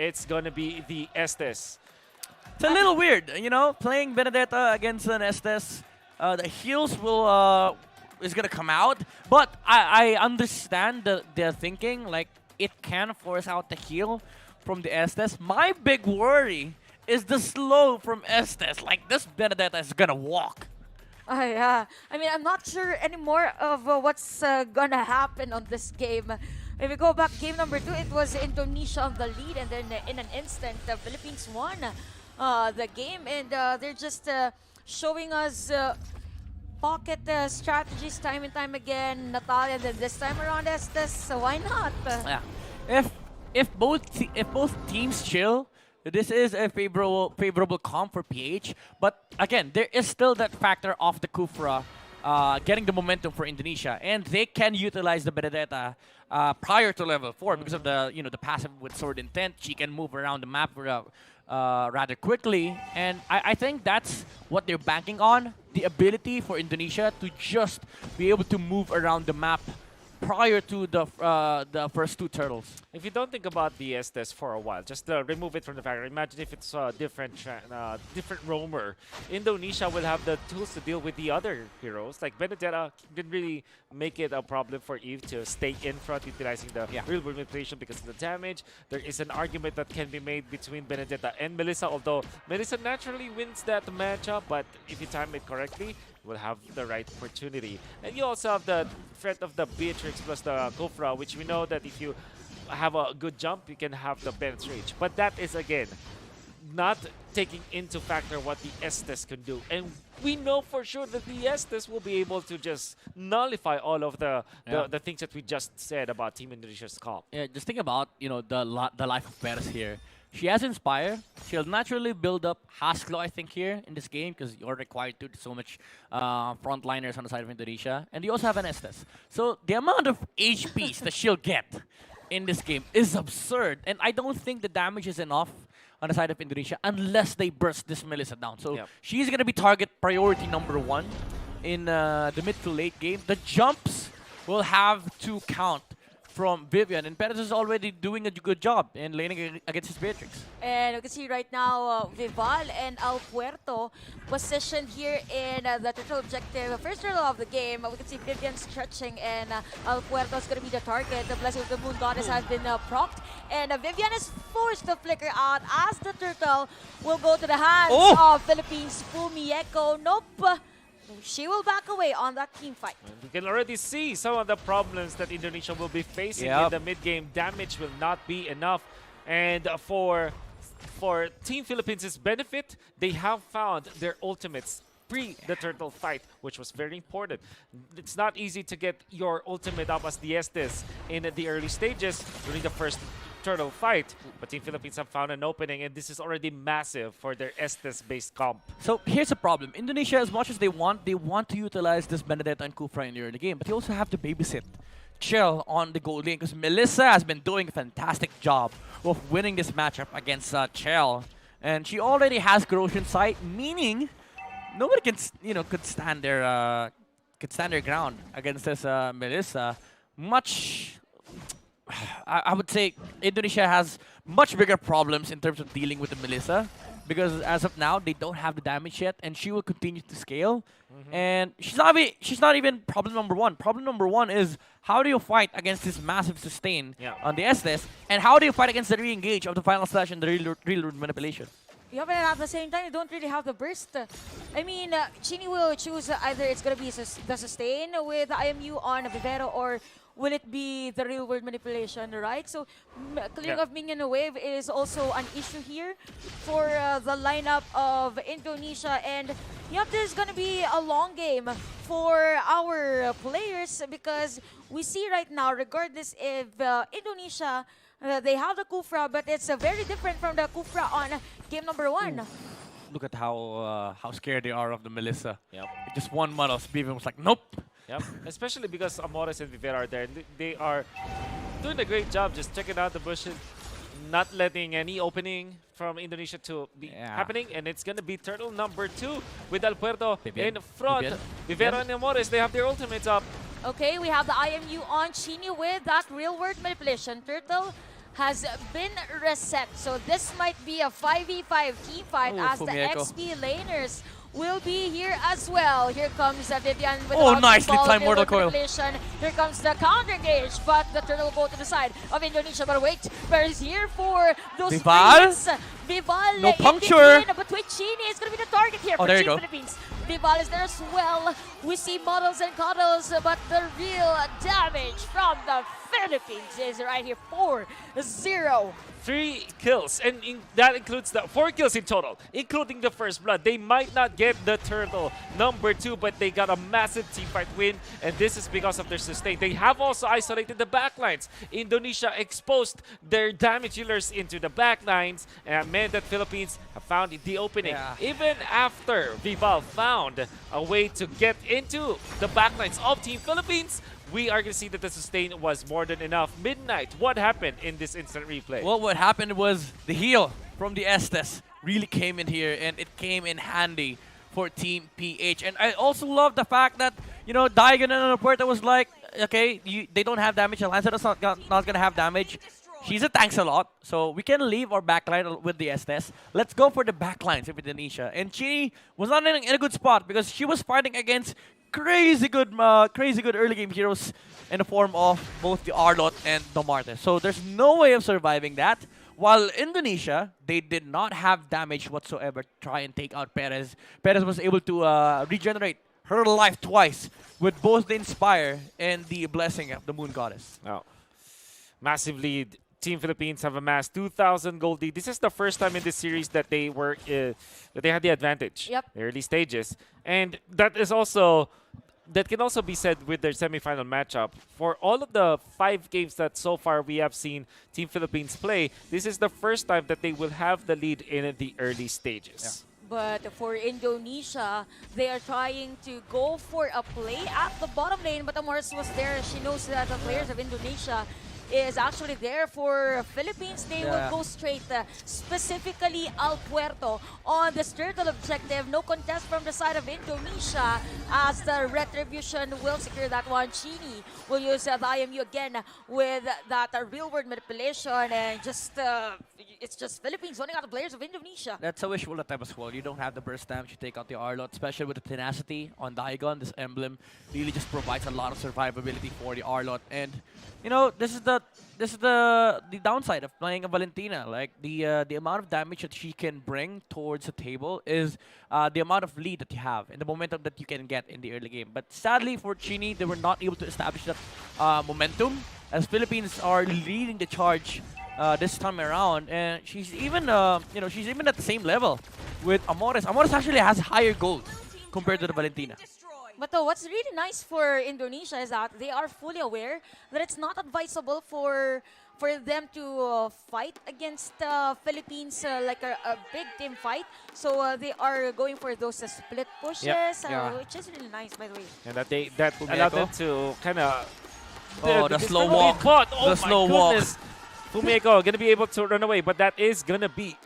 it's gonna be the Estes. It's a little weird, you know, playing Benedetta against an Estes. The heals is gonna come out, but I understand the thinking. Like, it can force out the heal from the Estes. My big worry is the slow from Estes. Like, this Benedetta is gonna walk. Yeah. I mean, I'm not sure anymore of what's gonna happen on this game. If we go back, game number 2, it was Indonesia on the lead, and then in an instant, the Philippines won the game, and they're just showing us pocket strategies time and time again. Natalia, then this time around Estes, so why not? Yeah. If both teams chill, this is a favorable comp for PH. But again, there is still that factor of the Kufra getting the momentum for Indonesia, and they can utilize the Benedetta prior to level 4 because of the the passive with Sword Intent. She can move around the map rather quickly, and I think that's what they're banking on, the ability for Indonesia to just be able to move around the map prior to the first 2 turtles. If you don't think about the Estes for a while, just remove it from the factor. Imagine if it's a different roamer. Indonesia will have the tools to deal with the other heroes. Like Benedetta didn't really make it a problem for Eve to stay in front, utilizing the real world manipulation because of the damage. There is an argument that can be made between Benedetta and Melissa, although Melissa naturally wins that matchup, but if you time it correctly, will have the right opportunity. And you also have the threat of the Beatrix plus the Kofra, which we know that if you have a good jump, you can have the Ben's Reach. But that is, again, not taking into factor what the Estes can do. And we know for sure that the Estes will be able to just nullify all of the things that we just said about Team Indonesia's comp. Yeah, just think about the life of Perez here. She has Inspire. She'll naturally build up Haskell, I think, here in this game because you're required to do so much frontliners on the side of Indonesia. And you also have an Estes. So the amount of HPs that she'll get in this game is absurd. And I don't think the damage is enough on the side of Indonesia unless they burst this Melissa down. So she's going to be target priority number 1 in the mid to late game. The jumps will have to count from Vivian, and Perez is already doing a good job in laning against his Beatrix. And you can see right now Vival and Al Puerto positioned here in the turtle objective. First turtle of the game, we can see Vivian stretching, and Al Puerto is going to be the target. The Blessing of the Moon Goddess has been procced, and Vivian is forced to flicker out as the turtle will go to the hands of Philippines Fumieko. Nope. She will back away on that team fight. We can already see some of the problems that Indonesia will be facing in the mid-game. Damage will not be enough. And for Team Philippines' benefit, they have found their ultimates pre the turtle fight, which was very important. It's not easy to get your ultimate up as the Estes in the early stages during the first turtle fight, but Team Philippines have found an opening, and this is already massive for their Estes-based comp. So here's the problem. Indonesia, as much as they want to utilize this Benedetta and Kufra in the early game, but they also have to babysit chill on the gold lane because Melissa has been doing a fantastic job of winning this matchup against Chell, and she already has corrosion sight, meaning nobody can could stand their ground against this Melissa. I would say Indonesia has much bigger problems in terms of dealing with the Melissa because as of now they don't have the damage yet, and she will continue to scale. And she's not even problem number 1. Problem number 1 is how do you fight against this massive sustain on the Estes, and how do you fight against the re-engage of the final slash and the real manipulation? Yeah, but at the same time, you don't really have the burst. I mean, Chini will choose either it's going to be the sustain with the IMU on Vivero, or will it be the real world manipulation, right? So clearing of minion wave is also an issue here for the lineup of Indonesia. And this is going to be a long game for our players because we see right now, regardless if Indonesia, they have the Kufra, but it's very different from the Kufra on game number 1. Look at how scared they are of the Melissa. Just one model, Beaven was like, nope. Especially because Amores and Vivera are there. They are doing a great job just checking out the bushes, not letting any opening from Indonesia to be happening. And it's going to be turtle number 2 with El Puerto in front. Vivera and Amores, they have their ultimates up. Okay, we have the IMU on Chini with that real world manipulation. Turtle has been reset. So this might be a 5v5 team fight Oh, as the Fumieko. XP laners will be here as well. Here comes Vivian with Oh, the nicely ball, timed Mortal Mortal Coil. manipulation. Here comes the counter engage, but the turtle will go to the side of Indonesia. But wait, Bear is here for those Vival? hits. Vival No in puncture. between, but Chini is going to be the target here Oh, for there you Team go. Philippines. Vival is there as well. We see models and cuddles, but the real damage from the Philippines is right here, 4-0. 3 kills, and that includes the 4 kills in total, including the first blood. They might not get the turtle number 2, but they got a massive teamfight win, and this is because of their sustain. They have also isolated the backlines. Indonesia exposed their damage dealers into the backlines, and meant that Philippines have found the opening. Yeah. Even after Vival found a way to get into the backlines of Team Philippines, we are going to see that the sustain was more than enough. Midnight, what happened in this instant replay? Well, what happened was the heal from the Estes really came in here, and it came in handy for Team PH. And I also love the fact that, you know, Daigon and Roberta was like, okay, they don't have damage. Lancero's not going to have damage. She's a tanks a lot, so we can leave our backline with the Estes. Let's go for the backlines of Indonesia. And Chini was not in a good spot because she was fighting against crazy good early game heroes in the form of both the Arlot and the Martyr. So there's no way of surviving that. While Indonesia, they did not have damage whatsoever to try and take out Perez. Perez was able to regenerate her life twice with both the Inspire and the Blessing of the Moon Goddess. Oh. Massive lead. Team Philippines have amassed 2,000 gold lead. This is the first time in this series that they were that they had the advantage. Yep. The early stages, and that can also be said with their semifinal matchup. For all of the 5 games that so far we have seen Team Philippines play, this is the first time that they will have the lead in the early stages. But for Indonesia, they are trying to go for a play at the bottom lane, but Amoris was there. She knows that the players of Indonesia is actually there. For Philippines, they will go straight, specifically Al Puerto on this turtle objective. No contest from the side of Indonesia as the Retribution will secure that one. Chini will use the IMU again with that real-world manipulation, and it's just Philippines running out the players of Indonesia. That's a wishful attempt as well. You don't have the burst damage to take out the Arlot, especially with the tenacity on Daigon. This emblem really just provides a lot of survivability for the Arlot. And you know, this is the downside of playing a Valentina. Like the amount of damage that she can bring towards the table is the amount of lead that you have and the momentum that you can get in the early game. But sadly for Chini, they were not able to establish that momentum, as Philippines are leading the charge this time around, and she's even she's even at the same level with Amoris. Amoris actually has higher gold compared to the Valentina. But what's really nice for Indonesia is that they are fully aware that it's not advisable for them to fight against Philippines like a big team fight. So they are going for those split pushes, which is really nice, by the way. And that allowed them to kind of the slow walk. Oh, The slow my walk. goodness. Fumieko gonna be able to run away, but that is gonna be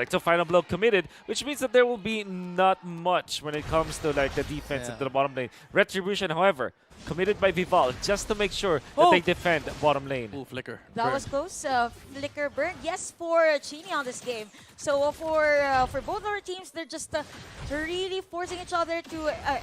the final blow committed, which means that there will be not much when it comes to like the defense into the bottom lane. Retribution, however, committed by Vival just to make sure that they defend bottom lane. Ooh, flicker. That was close. Flicker burn. Yes, for Chini on this game. So for both our teams, they're just really forcing each other to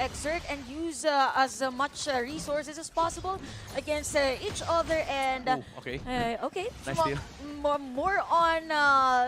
exert and use as much resources as possible against each other. And okay. Nice deal. More on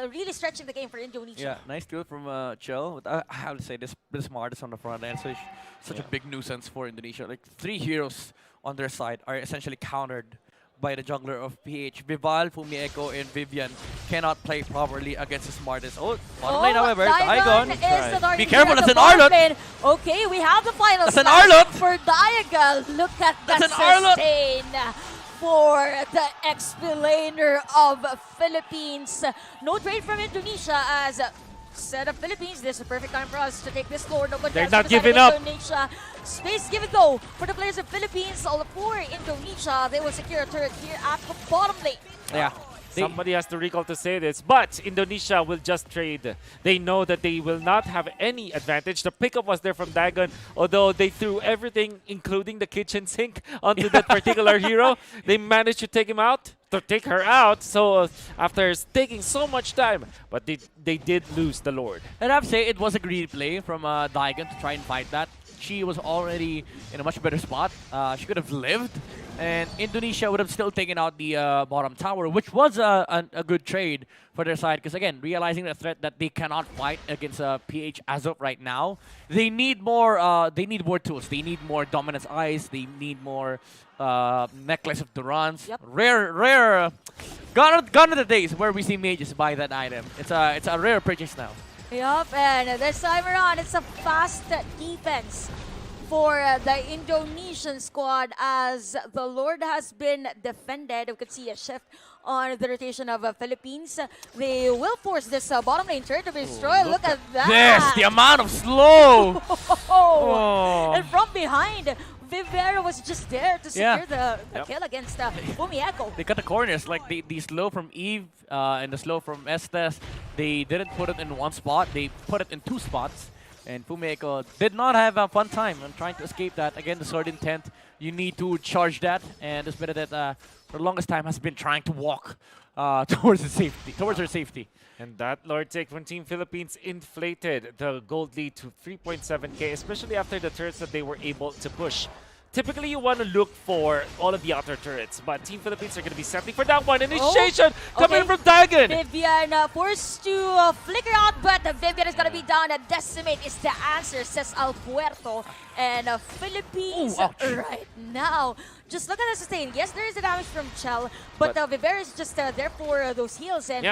really stretching the game for Indonesia. Yeah, nice deal from Chell. I have to say, this Martis on the front end, so such a big nuisance for Indonesia. Like 3 heroes on their side are essentially countered by the jungler of PH. Vival, Fumieko, and Vivian cannot play properly against the Smartest. Bottom lane, however, Daigon. Is the target Be careful, here at that's the an bottom Arlot. lane. Okay, we have the final That's an smash Arlot. for Daigon. Look at That's that an Arlot. sustain for the XP-laner of Philippines. No trade from Indonesia as set of Philippines. This is a perfect time for us to take this Lord. No contest They're not for the side of giving up. Indonesia. Space give and go for the players of Philippines. All for Indonesia. They will secure a turret here at the bottom lane. Yeah. Somebody has to recall to say this, but Indonesia will just trade. They know that they will not have any advantage. The pickup was there from Dagon, although they threw everything, including the kitchen sink, onto that particular hero. They managed to take him out, to take her out. So after taking so much time, but they did lose the Lord. And I have to say, it was a greedy play from Dagon to try and fight that. She was already in a much better spot. She could have lived, and Indonesia would have still taken out the bottom tower, which was a good trade for their side. Because again, realizing the threat that they cannot fight against PH as of right now, they need more. They need more tools. They need more dominance eyes. They need more necklace of Durans. Yep. Rare. Gone are the days where we see mages buy that item. It's a rare purchase now. Yup, and this time around, it's a fast defense for the Indonesian squad as the Lord has been defended. We could see a shift on the rotation of Philippines. They will force this bottom lane turret to be destroyed. Look at that. Yes, the amount of slow. And from behind, Vivero was just there to secure the kill against Fumieko. They cut the corners, like the slow from Eve and the slow from Estes. They didn't put it in one spot, they put it in two spots. And Fumieko did not have a fun time on trying to escape that. Again, the sword intent, you need to charge that. And this Benedetta, for the longest time, has been trying to walk towards her safety. And that Lord take from Team Philippines inflated the gold lead to 3.7k, especially after the turrets that they were able to push. Typically, you want to look for all of the outer turrets, but Team Philippines are going to be settling for that one. Initiation coming from Dagon. Vivian forced to flicker out, but Vivian is going to be down. A decimate is the answer, says Al Puerto. And Philippines right now, just look at the sustain. Yes, there is a damage from Chell, but Vivera is just there for those heals. And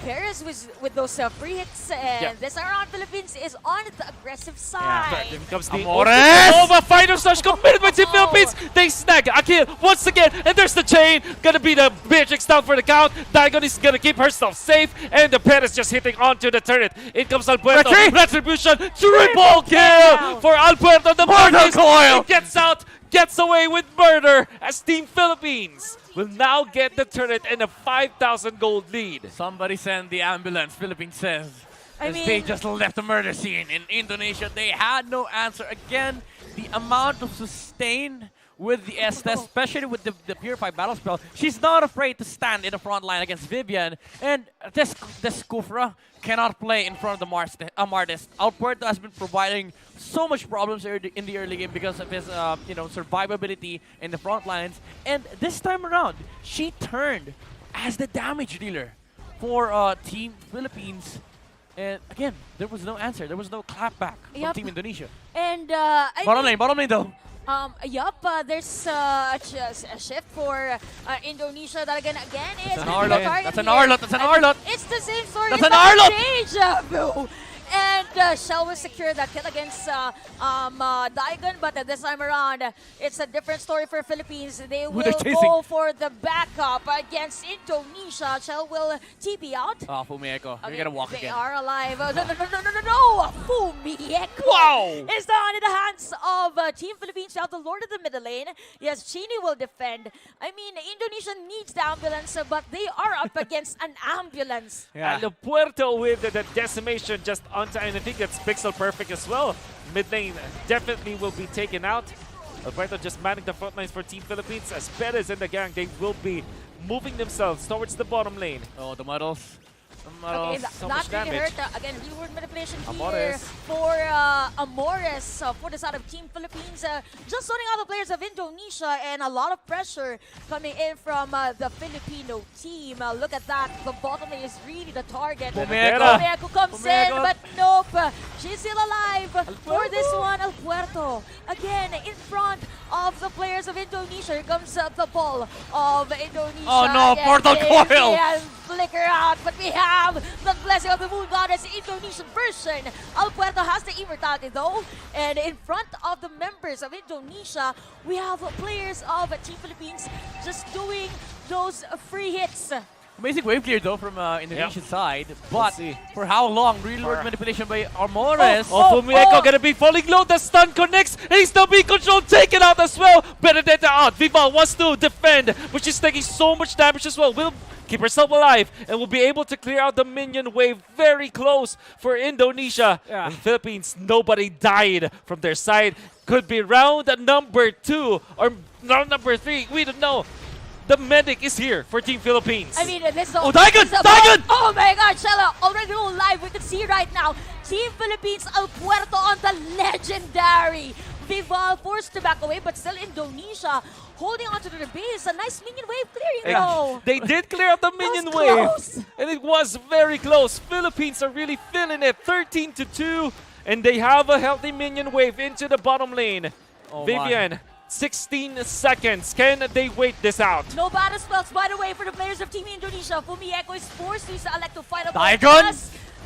Paris with those free hits. And this around Philippines is on the aggressive side. Here comes the Amores! final slash committed by Team Philippines. They snag a kill once again, and there's the chain. Gonna be the Beatrix down for the count. Dagon is gonna keep herself safe, and the Paris just hitting onto the turret. In comes Alpuerto. Retribution, triple kill for Alpuerto. The Mortal Coil gets out, gets away with murder as Team Philippines will now get the turret and a 5,000 gold lead. Somebody send the ambulance, Philippines says. I As mean, they just left the murder scene in Indonesia. They had no answer. Again, the amount of sustain with the Estes, especially with the Purify Battle Spell, she's not afraid to stand in the front line against Vivian. And this Kufra cannot play in front of the Martis. Alpuerto has been providing so much problems in the early game because of his survivability in the front lines. And this time around, she turned as the damage dealer for Team Philippines. And again, there was no answer. There was no clapback from Team Indonesia. And bottom lane though. There's a shift for Indonesia that again is That's an Arlot. It's the same story. That's an Arlot. Deja vu. And Shell will secure that kill against Dagon, but this time around, it's a different story for Philippines. They will go for the backup against Indonesia. Shell will TP out. Oh, Fumieko, you're gonna walk they again. are alive. No! Fumieko is down in the hands of Team Philippines. Now the Lord of the middle lane. Yes, Chini will defend. I mean, Indonesia needs the ambulance, but they are up against an ambulance. And the Puerto with the decimation just on time. I think that's pixel perfect as well. Mid lane definitely will be taken out. Alberto just manning the front lines for Team Philippines. As Perez and the gang, they will be moving themselves towards the bottom lane. Oh, the muddles. Okay, so not much really damage. hurt. Again, reward manipulation Amores. here for Amores for the side of Team Philippines. Just sorting out the players of Indonesia and a lot of pressure coming in from the Filipino team. Look at that. The bottom lane is really the target. Fumieko comes in, but nope. She's still alive for this one. Alpuerto again in front of the players of Indonesia. Here comes the ball of Indonesia. Oh no, Mortal Coil! Flicker out, but we have the blessing of the Moon Goddess Indonesian version. Alpuerto has the immortality though, and in front of the members of Indonesia, we have players of Team Philippines just doing those free hits. Amazing wave clear though from Indonesian side, but for how long? Real world manipulation by Amores. Fumieko gonna be falling low. The stun connects. He's still being controlled, taken out as well. Benedetta out. Viva wants to defend, but she's taking so much damage as well. Will keep herself alive, and will be able to clear out the minion wave very close for Indonesia. Yeah. And Philippines, nobody died from their side. Could be round number 2 or round number 3. We don't know. The medic is here for Team Philippines. I mean, this is Oh, Daigon! this is Daigon! Oh my God, Shella, already on live. We can see right now, Team Philippines, El Puerto on the legendary Vival, forced to back away, but still Indonesia holding onto their base. A nice minion wave clearing though. They did clear out the minion was wave. close. And it was very close. Philippines are really feeling it. 13-2. And they have a healthy minion wave into the bottom lane. Oh Vivian, 16 seconds. Can they wait this out? No battle spells, by the way, for the players of Team Indonesia. Fumieko is forced to use the elect to fight up Daigon!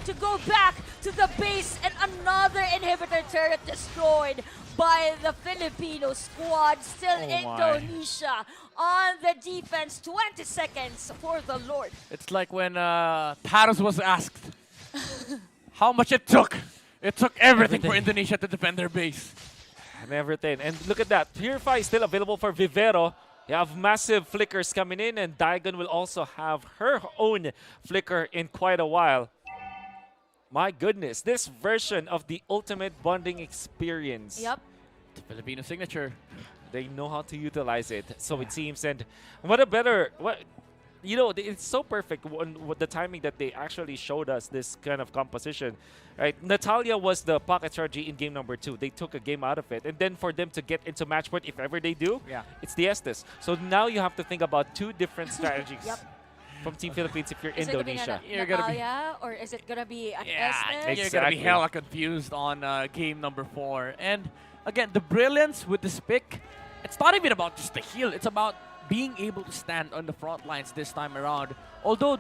to go back to the base, and another inhibitor turret destroyed by the Filipino squad. Still Oh my. Indonesia on the defense. 20 seconds for the Lord. It's like when Paris was asked how much it took. It took everything for Indonesia to defend their base. And everything. And look at that. Purify is still available for Vivero. You have massive flickers coming in, and Daigon will also have her own flicker in quite a while. My goodness, this version of the ultimate bonding experience. Yep. The Filipino signature. They know how to utilize it, so it seems. And what a better, you know, it's so perfect with the timing that they actually showed us this kind of composition, right? Natalia was the pocket strategy in game number 2. They took a game out of it, and then for them to get into match point, if ever they do, it's the Estes. So now you have to think about 2 different strategies. Yep. From Team Philippines if you're Is Indonesia. You're gonna be- Natalia, or is it gonna be an Yeah, Estes? you're gonna Exactly. be hella confused on game number 4. And again, the brilliance with this pick, it's not even about just the heal. It's about being able to stand on the front lines this time around. Although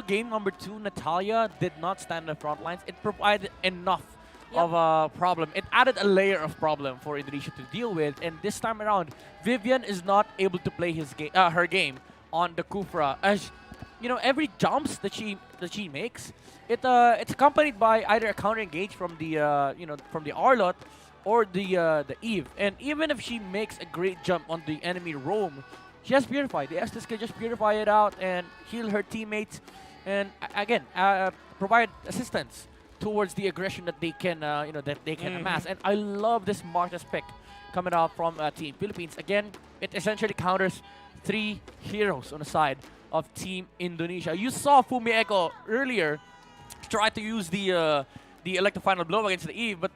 game number 2, Natalia did not stand on the front lines, it provided enough of a problem. It added a layer of problem for Indonesia to deal with. And this time around, Vivian is not able to play her game on the Kufra. As you know, every jumps that she makes, it's accompanied by either a counter engage from the from the Arlot or the Eve. And even if she makes a great jump on the enemy roam, she has Purify. The Estes can just purify it out and heal her teammates, and again provide assistance towards the aggression that they can amass. And I love this Marta's pick coming out from Team Philippines. Again, it essentially counters 3 heroes on the side of Team Indonesia. You saw Fumieko earlier try to use the Electro Final Blow against the Eve, but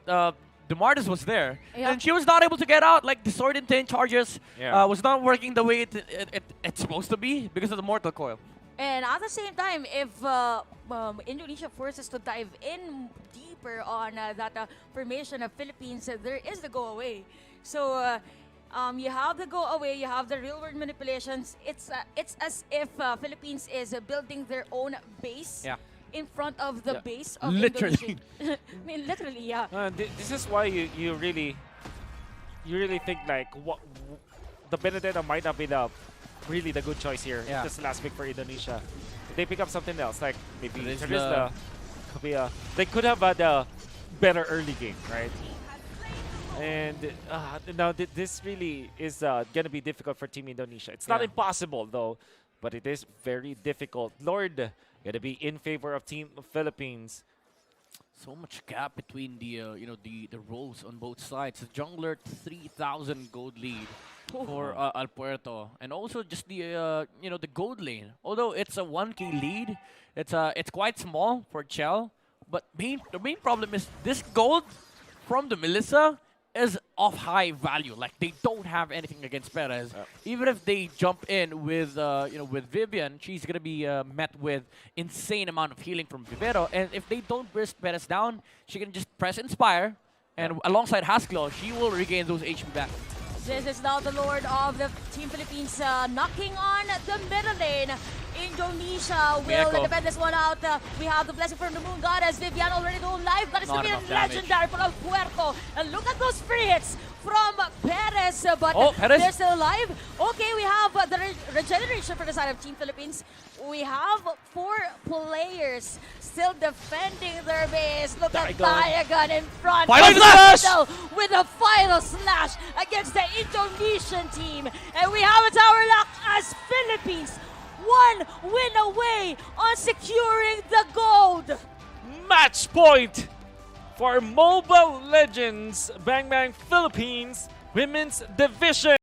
Demartis was there, and she was not able to get out. Like the Sword in 10 charges was not working the way it's supposed to be because of the Mortal Coil. And at the same time, if Indonesia forces to dive in deeper on that formation of Philippines, there is the go away. So you have the go away, you have the real world manipulations. It's as if Philippines is building their own base in front of the base of Literally. Indonesia. I mean, literally, yeah. This is why you really think like the Benedetta might not be the good choice here. Yeah. This last pick for Indonesia. They pick up something else, like maybe Terizla. could be they could have had a better early game, right? And now this really is gonna be difficult for Team Indonesia. It's not impossible though, but it is very difficult. Lord, gonna be in favor of Team Philippines. So much gap between the roles on both sides. The jungler 3,000 gold lead for El Puerto, and also just the the gold lane. Although it's a 1k lead, it's quite small for Chell. But the main problem is this gold from the Melissa is of high value. Like they don't have anything against Perez. Even if they jump in with with Vivian, she's gonna be met with insane amount of healing from Vivero. And if they don't burst Perez down, she can just press Inspire, and alongside Haskell, she will regain those HP back. This is now the Lord of the Team Philippines knocking on the middle lane. Indonesia will defend this one out. We have the blessing from the Moon Goddess. Vivian already going live, but it's going to be a legendary for El Puerto. And look at those free hits from Perez, but Perez. they're still alive. Okay, we have the regeneration for the side of Team Philippines. We have 4 players still defending their base. Look at Diagon in front. Final slash! With a final slash against the Indonesian team. And we have a tower lock as Philippines one win away on securing the gold. Match point for Mobile Legends Bang Bang Philippines Women's Division.